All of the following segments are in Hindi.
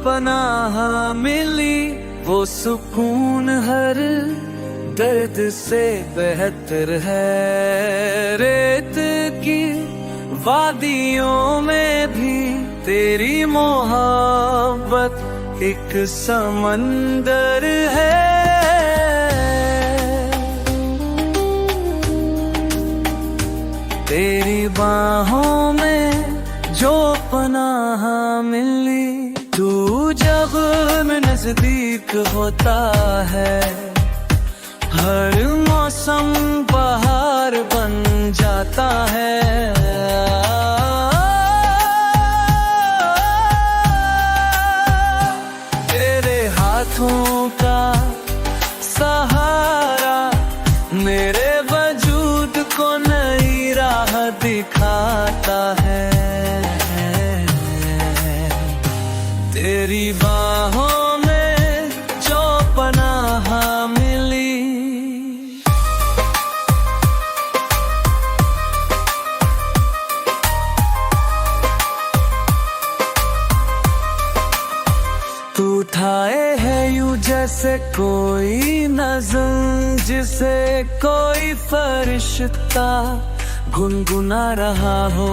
पनाह मिली वो सुकून हर दर्द से बेहतर है। रेत की वादियों में भी तेरी मोहब्बत एक समंदर है। तेरी बाहों में जो पनाह मिली, तू जब नजदीक होता है हर मौसम बहार बन जाता है। तेरे हाथों का सहारा मेरे वजूद को नई राह दिखाता है। तेरी बाहों में जो पनाह मिली। तू उठाए है यूं जैसे कोई नज़्म जिसे कोई फरिश्ता गुनगुना रहा हो।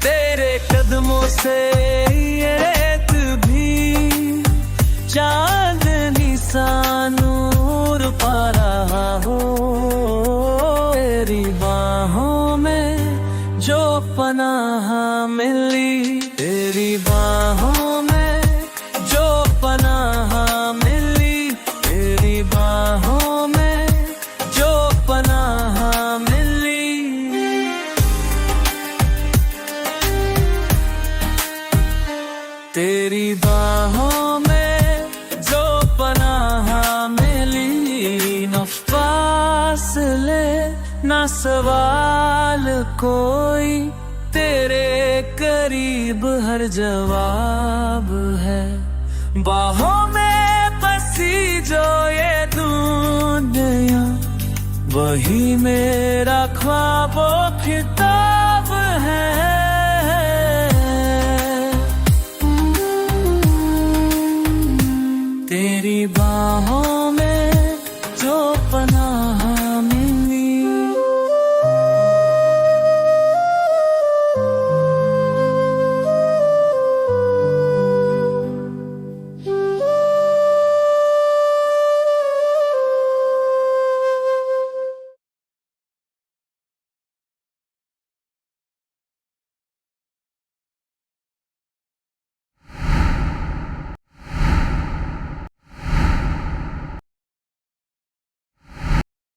तेरे कदमों से ये रेत भी चांदनी सा नूर पा रहा हो। तेरी बाहों में जो पनाह मिली, तेरी बाहों में जो पनाह मिली, तेरी बाहों में जो पनाह मिली। तेरी बाहों में जो पनाह मिली, न फासले न सवाल कोई, तेरे करीब हर जवाब है। बाहों में बसी जो ये दुनिया, वही मेरा ख्वाबो किताब है। तेरी बाहों